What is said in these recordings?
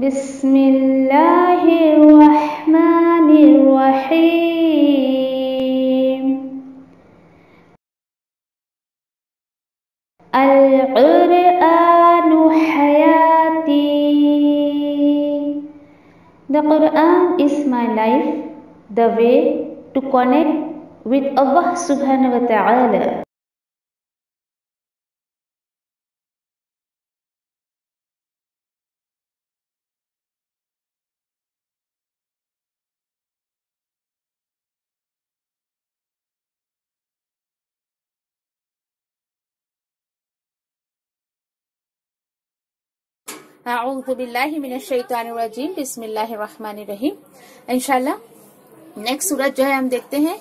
बिस्मिल्लाहिर्रहमानिर्रहीम। अल-क़ुरआनु हयाती। The Quran is my life, the way to connect with Allah subhanahu wa ta'ala. अऊज़ु बिल्लाहि मिनश शैतानिर रजीम, बिस्मिल्लाहिर रहमानिर रहीम। इंशाल्लाह next सूरत जो है हम देखते हैं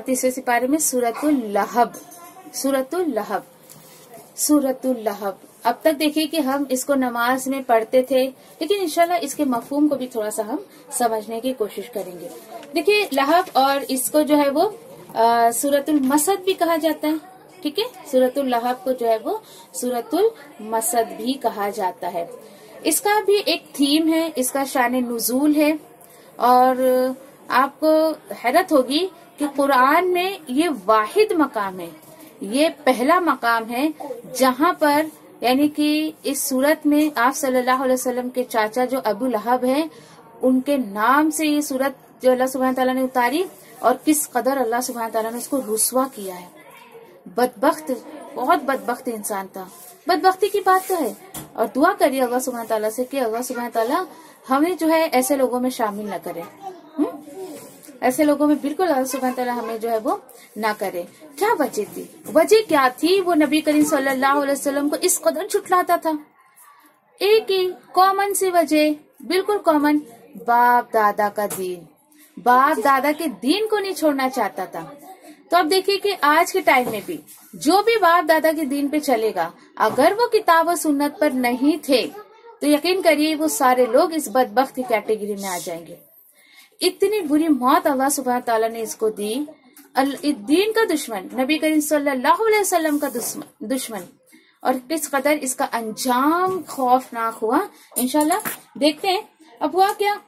तीसरे सिपारे में सूरतुल लहब। सूरतुल लहब अब तक देखिए कि हम इसको नमाज में पढ़ते थे, लेकिन इंशाल्लाह इसके मफहूम को भी थोड़ा सा हम समझने की कोशिश करेंगे। देखिए लहब और इसको जो है वो सूरतुल मसद भी कहा जाता है। ठीक है, सूरतुल लहब को जो है वो सूरतुल मसद भी कहा जाता है। इसका भी एक थीम है, इसका शान नुजूल है और आपको हैरत होगी कि कुरान में ये वाहिद मकाम है, ये पहला मकाम है जहां पर यानी कि इस सूरत में आप सल्लल्लाहु अलैहि वसल्लम के चाचा जो अबू लहब हैं उनके नाम से ये सूरत जो अल्लाह सुब्हानहू तआला ने उतारी और किस कदर अल्लाह सुब्हानहू तआला ने उसको रुस्वा किया है। बदबख्त, बहुत बदबख्त इंसान था। बदबख्ती की बात तो है और दुआ करिए अल्लाह सुब्हानहू तआला से कि अल्लाह सुब्हानहू तआला हमें जो है ऐसे लोगों में शामिल न करे। ऐसे लोगों में बिल्कुल अल्लाह सुब्हानहू तआला हमें जो है वो ना करे। क्या वजह थी? वजह क्या थी? वो नबी करीम सल्लल्लाहु अलैहि वसल्लम को इस कदर झुठलाता था। एक ही कॉमन सी वजह, बिल्कुल कॉमन, बाप दादा का दीन, बाप दादा के दीन को नहीं छोड़ना चाहता था। तो अब देखिए कि आज के टाइम में भी जो भी बाप दादा के दीन पे चलेगा, अगर वो किताब और सुन्नत पर नहीं थे तो यकीन करिए वो सारे लोग इस बदबख्त की कैटेगरी में आ जाएंगे। इतनी बुरी मौत अल्लाह सुब्हानहू तआला ने इसको दी। दीन का दुश्मन, नबी करीम सल्लल्लाहु अलैहि वसल्लम का दुश्मन, और किस कदर इसका अंजाम खौफनाक हुआ इंशाल्लाह देखते हैं। अब हुआ क्या,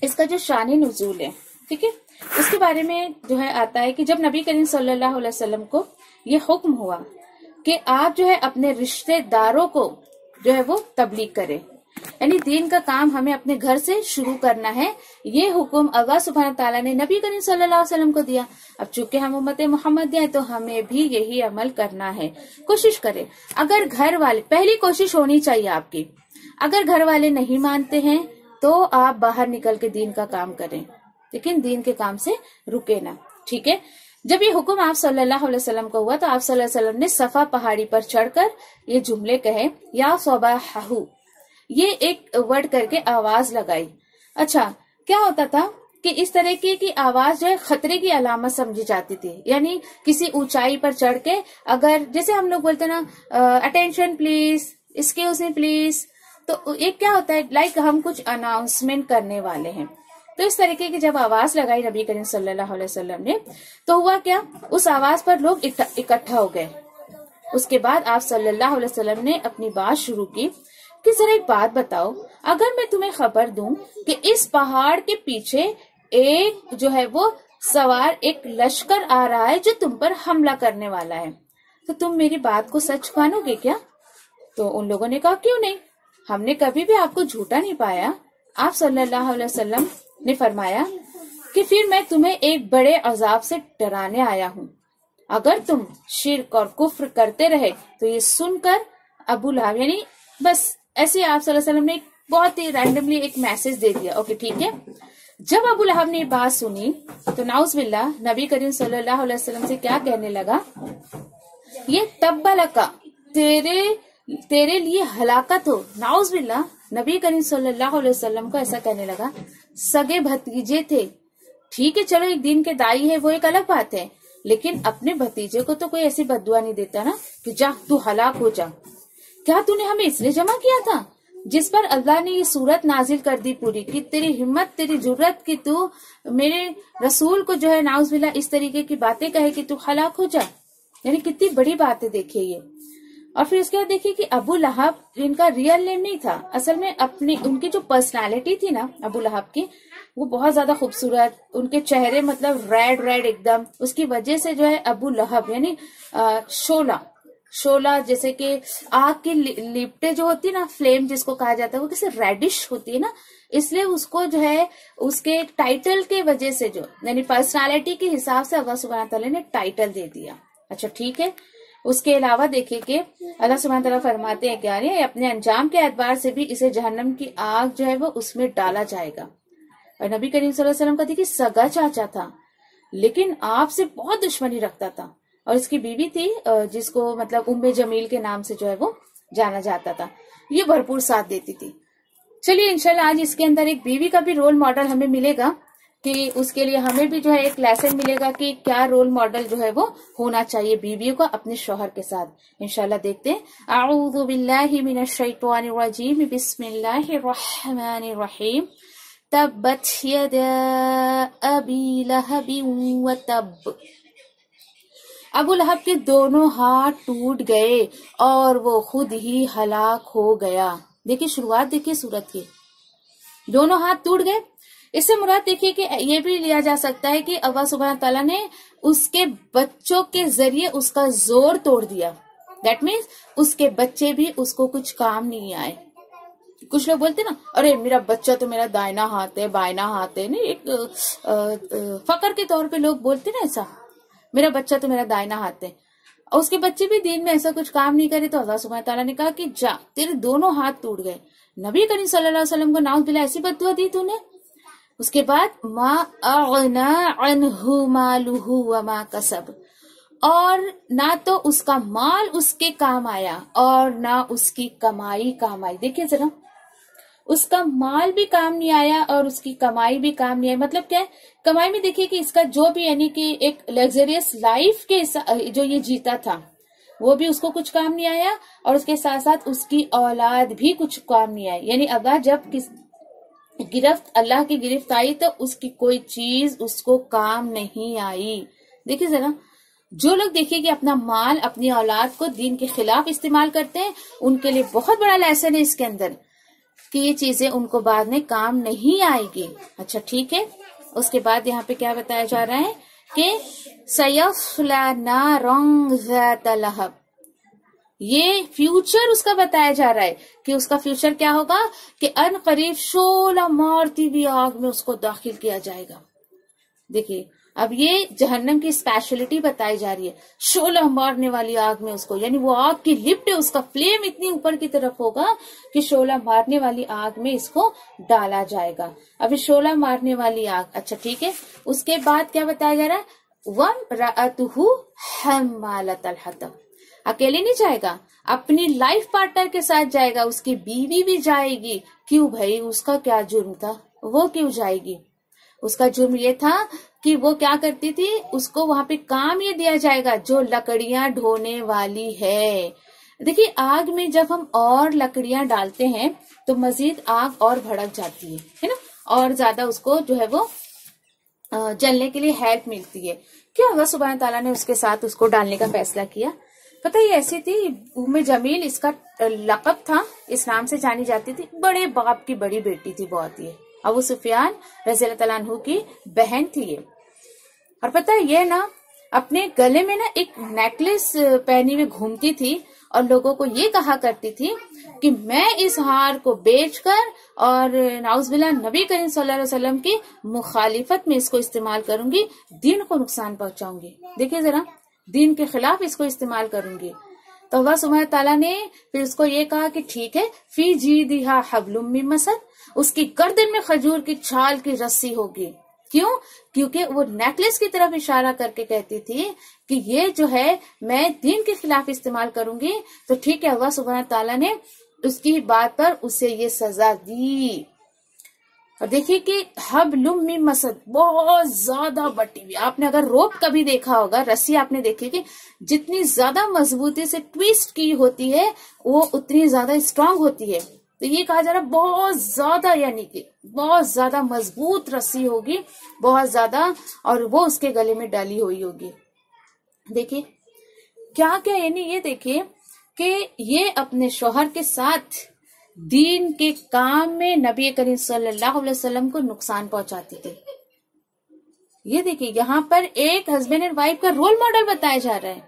इसका जो शान नुज़ूल है, ठीक है, उसके बारे में जो है आता है कि जब नबी करीम सल्लल्लाहु अलैहि वसल्लम को ये हुक्म हुआ कि आप जो है अपने रिश्तेदारों को जो है वो तबलीग करें, यानी दीन का काम हमें अपने घर से शुरू करना है। ये हुक्म अल्लाह सुब्हानहू तआला ने नबी करीम सल्लल्लाहु अलैहि वसल्लम को दिया। अब चूंकि हम उम्मत मोहम्मद हैं तो हमें भी यही अमल करना है। कोशिश करें, अगर घर वाले, पहली कोशिश होनी चाहिए आपकी, अगर घर वाले नहीं मानते हैं तो आप बाहर निकल के दीन का काम करें, लेकिन दीन के काम से रुके ना। ठीक है, जब ये हुक्म आप सल्लल्लाहु अलैहि वसल्लम को हुआ तो आप सल्लल्लाहु अलैहि वसल्लम ने सफा पहाड़ी पर चढ़कर ये जुमले कहे, या सबाहू, ये एक वर्ड करके आवाज लगाई। अच्छा, क्या होता था कि इस तरह की आवाज जो है खतरे की अलामत समझी जाती थी, यानी किसी ऊंचाई पर चढ़ के अगर जैसे हम लोग बोलते ना attention please, excuse me please, तो एक क्या होता है लाइक हम कुछ अनाउंसमेंट करने वाले हैं। तो इस तरीके की जब आवाज लगाई नबी करीम सल्लल्लाहु अलैहि वसल्लम ने तो हुआ क्या, उस आवाज पर लोग इकट्ठा हो गए। उसके बाद आप सल्लल्लाहु अलैहि वसल्लम ने अपनी बात शुरू की कि जरा एक बात बताओ, अगर मैं तुम्हें खबर दूं कि इस पहाड़ के पीछे एक जो है वो सवार एक लश्कर आ रहा है जो तुम पर हमला करने वाला है, तो तुम मेरी बात को सच मानोगे क्या? तो उन लोगों ने कहा क्यों नहीं, हमने कभी भी आपको झूठा नहीं पाया। आप सल्लल्लाहु अलैहि वसल्लम ने फरमाया कि फिर मैं तुम्हें एक बड़े अजाब से डराने आया हूँ, अगर तुम शिर्क और कुफ्र करते रहे तो ये सुनकर अबू लहब, यानी बस ऐसे आप सल्लल्लाहु अलैहि वसल्लम ने बहुत ही रैंडमली एक मैसेज दे दिया। ओके ठीक है, जब अबू लहब ने ये बात सुनी तो नाउज़ बिल्लाह नबी करीम सल्लल्लाहु अलैहि वसल्लम से क्या कहने लगा, ये तब्बलका, तेरे लिए हलाकत हो। नाउज़ बिल्लाह नबी करीम सल्लल्लाहु अलैहि वसल्लम को ऐसा कहने लगा। सगे भतीजे थे, ठीक है, चलो एक दिन के दाई है वो एक अलग बात है, लेकिन अपने भतीजे को तो कोई ऐसी बद्दुआ नहीं देता ना कि जा तू हलाक हो जा। क्या तूने हमें इसलिए जमा किया था जिस पर अल्लाह ने ये सूरत नाजिल कर दी पूरी कि तेरी हिम्मत, तेरी जुर्रत की तू मेरे रसूल को जो है नाउज़ बिल्लाह इस तरीके की बातें कहे कि तू हलाक हो जा, यानी कितनी बड़ी बात है। देखिए ये और फिर उसके बाद देखिए कि अबू लहब इनका रियल नेम नहीं था, असल में अपनी उनकी जो पर्सनालिटी थी ना अबू लहब की, वो बहुत ज्यादा खूबसूरत, उनके चेहरे मतलब रेड रेड एकदम, उसकी वजह से जो है अबू लहब यानी शोला, शोला जैसे कि आग की लिपटे जो होती है ना, फ्लेम जिसको कहा जाता है, वो कैसे रेडिश होती है ना, इसलिए उसको जो है उसके टाइटल के वजह से जो यानी पर्सनालिटी के हिसाब से अल्लाह सुब्हानहू तआला ने टाइटल दे दिया। अच्छा ठीक है। उसके अलावा देखिए कि अल्लाह सुब्हानहू तआला फरमाते हैं क्या है, अपने अंजाम के एतबार से भी इसे जहन्नम की आग जो है वो उसमें डाला जाएगा। और नबी करीम सल्लल्लाहु अलैहि वसल्लम का देखिए सगा चाचा था, लेकिन आपसे बहुत दुश्मनी रखता था, और इसकी बीवी थी जिसको मतलब उम्मे जमील के नाम से जो है वो जाना जाता था, ये भरपूर साथ देती थी। चलिए इंशाल्लाह आज इसके अंदर एक बीवी का भी रोल मॉडल हमें मिलेगा, कि उसके लिए हमें भी जो है एक लेसन मिलेगा कि क्या रोल मॉडल जो है वो होना चाहिए बीवियों का अपने शौहर के साथ। इंशाल्लाह देखते हैं। अऊज़ु बिल्लाहि मिनश शैतानिर रजीम, बिस्मिल्लाहिर रहमानिर रहीम। तब्बत यदा अबी लहबिन व तब। अबू लहब के दोनों हाथ टूट गए और वो खुद ही हलाक हो गया। देखिए शुरुआत देखिए सूरत की, दोनों हाथ टूट गए। इससे मुराद देखिए कि ये भी लिया जा सकता है कि अल्लाह सुब्हानहू तआला ने उसके बच्चों के जरिए उसका जोर तोड़ दिया। दैट मीन्स उसके बच्चे भी उसको कुछ काम नहीं आए। कुछ लोग बोलते ना, अरे मेरा बच्चा तो मेरा दाहिना हाथ है बाइना हाथ है, नहीं एक फकर के तौर पे लोग बोलते ना ऐसा, मेरा बच्चा तो मेरा दाहिना हाथ है, और उसके बच्चे भी दिन में ऐसा कुछ काम नहीं करे, तो अल्लाह सुब्हानहू तआला ने कहा कि जा तेरे दोनों हाथ टूट गए। नबी करीम सल्लल्लाहु अलैहि वसल्लम को नाउज़ बिल्लाह ऐसी बद्दुआ दी तूने। उसके बाद मा अगना अन्हु मालुहु व मा कसब, और ना तो उसका माल उसके काम आया और ना उसकी कमाई काम आई। देखिए जरा, उसका माल भी काम नहीं आया और उसकी कमाई भी काम नहीं आई। मतलब क्या है कमाई में, देखिए कि इसका जो भी यानी कि एक लग्जरियस लाइफ के जो ये जीता था वो भी उसको कुछ काम नहीं आया, और उसके साथ साथ उसकी औलाद भी कुछ काम नहीं आई। यानी अगर जब अल्लाह की गिरफ्त आई तो उसकी कोई चीज उसको काम नहीं आई। देखिए जरा, जो लोग देखिए कि अपना माल अपनी औलाद को दीन के खिलाफ इस्तेमाल करते हैं, उनके लिए बहुत बड़ा लेसन है इसके अंदर कि ये चीजें उनको बाद में काम नहीं आएगी। अच्छा ठीक है। उसके बाद यहाँ पे क्या बताया जा रहा है कि सयस्ला नारन ज़ात लहब, ये फ्यूचर उसका बताया जा रहा है कि उसका फ्यूचर क्या होगा कि अन करीब शोला मारती हुई आग में उसको दाखिल किया जाएगा। देखिए अब ये जहन्नम की स्पेशलिटी बताई जा रही है, शोला मारने वाली आग में उसको, यानी वो आग की लिप्ट है, उसका फ्लेम इतनी ऊपर की तरफ होगा कि शोला मारने वाली आग में इसको डाला जाएगा। अभी शोला मारने वाली आग। अच्छा ठीक है। उसके बाद क्या बताया जा रहा है, वम्रअतुहु हम्मालतल हतब, अकेले नहीं जाएगा, अपनी लाइफ पार्टनर के साथ जाएगा, उसकी बीवी भी जाएगी। क्यों भाई, उसका क्या जुर्म था, वो क्यों जाएगी? उसका जुर्म ये था कि वो क्या करती थी, उसको वहां पे काम ये दिया जाएगा जो लकड़ियां ढोने वाली है। देखिए आग में जब हम और लकड़ियां डालते हैं तो मजीद आग और भड़क जाती है ना, और ज्यादा उसको जो है वो जलने के लिए हेल्प मिलती है। क्यों अल्लाह सुब्हानहू तआला ने उसके साथ उसको डालने का फैसला किया? पता है ऐसी थी उम्मे जमील, इसका लक़ब था, इस नाम से जानी जाती थी, बड़े बाप की बड़ी बेटी थी बहुत ही, अबू सुफियान रज़ी अल्लाह तआला अन्हु की बहन थी ये। और पता है ये ना अपने गले में ना एक नेकलेस पहनी हुई घूमती थी और लोगों को ये कहा करती थी कि मैं इस हार को बेचकर और नाउज़ुबिल्लाह नबी करीम सल्लल्लाहु अलैहि वसल्लम की मुखालिफत में इसको इस्तेमाल करूंगी, दीन को नुकसान पहुंचाऊंगी। देखिए जरा, दीन के खिलाफ इसको इस्तेमाल करूंगी। तो अल्लाह सुब्हानहू तआला ने फिर उसको ये कहा कि ठीक है, फी जीदिहा हब्लुम मिन मसद, उसकी गर्दन में खजूर की छाल की रस्सी होगी। क्यों? क्योंकि वो नेकलेस की तरफ इशारा करके कहती थी कि ये जो है मैं दीन के खिलाफ इस्तेमाल करूंगी। तो ठीक है, अल्लाह सुब्हानहू तआला ने उसकी बात पर उसे ये सजा दी। और देखिए कि हब्लुम मिन मसद बहुत ज्यादा बटी हुई, आपने अगर रोप कभी देखा होगा, रस्सी आपने देखी कि जितनी ज्यादा मजबूती से ट्विस्ट की होती है वो उतनी ज्यादा स्ट्रांग होती है। तो ये कहा जा रहा है बहुत ज्यादा, यानी कि बहुत ज्यादा मजबूत रस्सी होगी, बहुत ज्यादा, और वो उसके गले में डाली हुई होगी। देखिए क्या क्या, यानी ये देखिए कि ये अपने शौहर के साथ दीन के काम में नबी करीम सल्लल्लाहु अलैहि वसल्लम को नुकसान पहुंचाती थी। ये देखिए यहाँ पर एक हस्बैंड एंड वाइफ का रोल मॉडल बताया जा रहा है।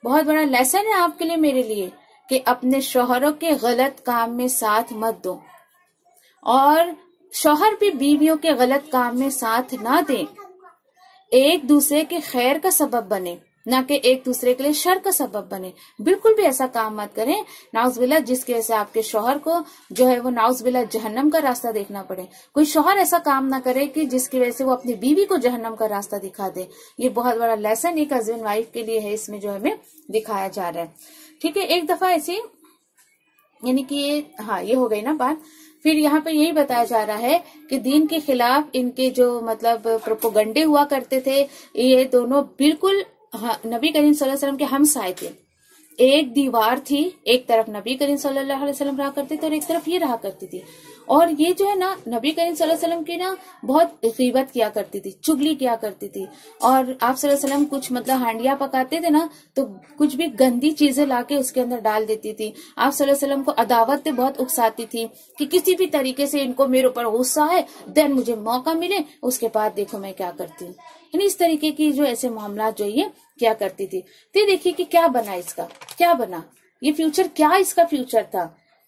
बहुत बड़ा लेसन है आपके लिए, मेरे लिए, कि अपने शौहरों के गलत काम में साथ मत दो और शौहर भी बीवियों के गलत काम में साथ ना दें। एक दूसरे के खैर का सबब बने, ना कि एक दूसरे के लिए शर का सबब बने। बिल्कुल भी ऐसा काम मत करें नाउज़बिल्लाह जिसकी वजह से आपके शौहर को जो है वो नाउज़बिल्लाह जहन्नम का रास्ता देखना पड़े। कोई शौहर ऐसा काम ना करे कि जिसकी वजह से वो अपनी बीवी को जहन्नम का रास्ता दिखा दे। ये बहुत बड़ा लेसन एक हस्बैंड वाइफ के लिए है, इसमें जो हमें दिखाया जा रहा है। ठीक है, एक दफा ऐसी यानी कि ये हो गई ना बात। फिर यहाँ पे यही बताया जा रहा है कि दीन के खिलाफ इनके जो मतलब प्रोपोगंडे हुआ करते थे, ये दोनों बिल्कुल नबी करीम सल्लल्लाहु अलैहि वसल्लम के हमसाए थे। एक दीवार थी, एक तरफ नबी करीम सल्लल्लाहु अलैहि वसल्लम रहा करते थे और एक तरफ ये रहा करती थी। और ये जो है ना नबी करीम सल्लल्लाहु अलैहि वसल्लम की ना बहुत गीबत किया करती थी, चुगली किया करती थी। और आप सल्लल्लाहु अलैहि वसल्लम कुछ मतलब हांडिया पकाते थे ना, तो कुछ भी गंदी चीजें लाके उसके अंदर डाल देती थी। आप सल्लल्लाहु अलैहि वसल्लम को अदावत से बहुत उकसाती थी कि किसी भी तरीके से इनको मेरे ऊपर गुस्सा है, देन मुझे मौका मिले, उसके बाद देखो मैं क्या करती हूँ। यानी इस तरीके की जो ऐसे मामला जो ये क्या करती थी। तो देखिए कि क्या बना इसका, क्या बना ये फ्यूचर, क्या इसका फ्यूचर था।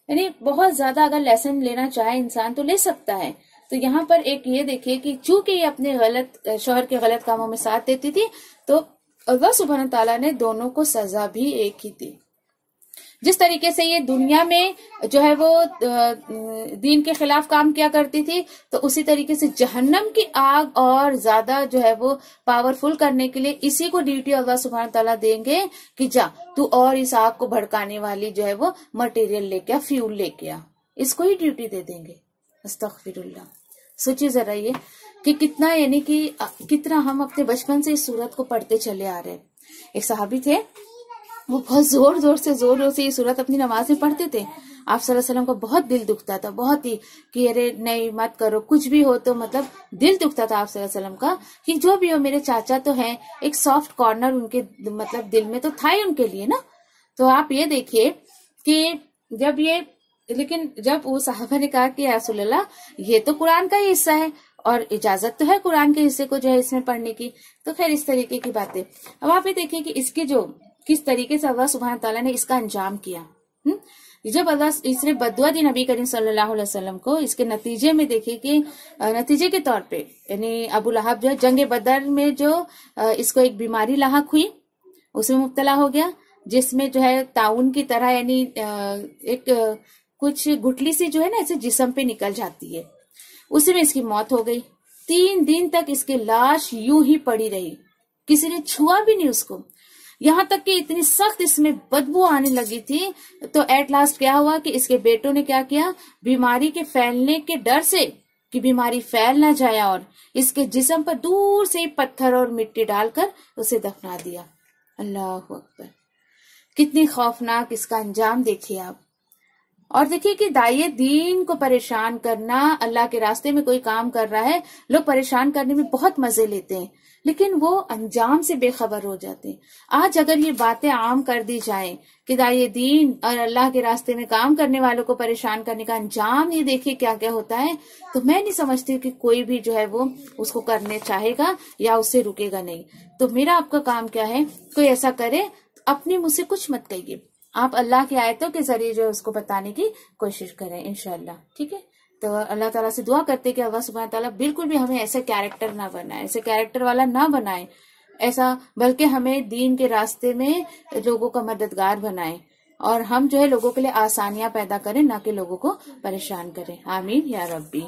यानी बहुत ज्यादा अगर लेसन लेना चाहे इंसान तो ले सकता है। तो यहाँ पर एक ये देखिए कि चूंकि ये अपने गलत शौहर के गलत कामों में साथ देती थी, तो अल्लाह सुब्हान ताला ने दोनों को सजा भी एक ही दी। जिस तरीके से ये दुनिया में जो है वो दीन के खिलाफ काम किया करती थी, तो उसी तरीके से जहन्नम की आग और ज्यादा जो है वो पावरफुल करने के लिए इसी को ड्यूटी अल्लाह सुब्हान ताला देंगे कि जा तू और इस आग को भड़काने वाली जो है वो मटेरियल लेके आ, फ्यूल लेके आ, इसको ही ड्यूटी दे देंगे। अस्तगफिरुल्लाह। सोचिए जरा ये कि कितना यानी कि कितना हम अपने बचपन से इस सूरत को पढ़ते चले आ रहे हैं। एक सहाबी थे, वो बहुत जोर जोर से ये सूरत अपनी नमाज में पढ़ते थे। आप सल्लल्लाहु अलैहि वसल्लम को बहुत दिल दुखता था, बहुत ही कि अरे नहीं मत करो, कुछ भी हो तो मतलब दिल दुखता था आप सल्लल्लाहु अलैहि वसल्लम का कि जो भी हो मेरे चाचा तो हैं, एक सॉफ्ट कॉर्नर उनके मतलब दिल में तो था ही उनके लिए ना। तो आप ये देखिए कि जब वो साहबा ने कहा कि या रसूल अल्लाह ये तो कुरान का ही हिस्सा है और इजाजत तो है कुरान के हिस्से को जो है इसमें पढ़ने की, तो खैर इस तरीके की बातें। अब आप ये देखिए कि इसके जो किस तरीके से अल्लाह सुब्हान ताला ने इसका अंजाम किया। जब अल्लाह इसने बद्दुआ दी नबी करीम सल्लल्लाहु अलैहि वसल्लम को, इसके नतीजे में देखिए कि नतीजे के तौर पे यानी अबू लहब जो है जंग बदर में जो इसको एक बीमारी लाहक हुई, उसमें मुब्तला हो गया, जिसमें जो है ताउन की तरह यानी एक कुछ गुठली सी जो है ना ऐसे जिस्म पे निकल जाती है, उसी में इसकी मौत हो गई। 3 दिन तक इसकी लाश यूं ही पड़ी रही, किसी ने छुआ भी नहीं उसको, यहाँ तक कि इतनी सख्त इसमें बदबू आने लगी थी। तो एट लास्ट क्या हुआ कि इसके बेटों ने क्या किया, बीमारी के फैलने के डर से कि बीमारी फैल ना जाए और इसके जिस्म पर दूर से ही पत्थर और मिट्टी डालकर उसे दफना दिया। अल्लाह अकबर, कितनी खौफनाक इसका अंजाम देखिए आप। और देखिए कि दाइये दीन को परेशान करना, अल्लाह के रास्ते में कोई काम कर रहा है, लोग परेशान करने में बहुत मजे लेते हैं, लेकिन वो अंजाम से बेखबर हो जाते हैं। आज अगर ये बातें आम कर दी जाए कि दाइये दीन और अल्लाह के रास्ते में काम करने वालों को परेशान करने का अंजाम ये देखिए क्या क्या होता है, तो मैं नहीं समझती कि कोई भी जो है वो उसको करने चाहेगा या उससे रुकेगा नहीं। तो मेरा आपका काम क्या है, कोई ऐसा करे अपने मुंह से कुछ मत कहिए, आप अल्लाह की आयतों के जरिए जो है उसको बताने की कोशिश करें इंशाअल्लाह। ठीक है, तो अल्लाह ताला से दुआ करते कि अल्लाह सुब्हान ताला बिल्कुल भी हमें ऐसे कैरेक्टर ना बनाए, ऐसे कैरेक्टर वाला ना बनाए ऐसा, बल्कि हमें दीन के रास्ते में लोगों का मददगार बनाए और हम जो है लोगों के लिए आसानियां पैदा करें, ना कि लोगों को परेशान करें। आमीन या रब्बी।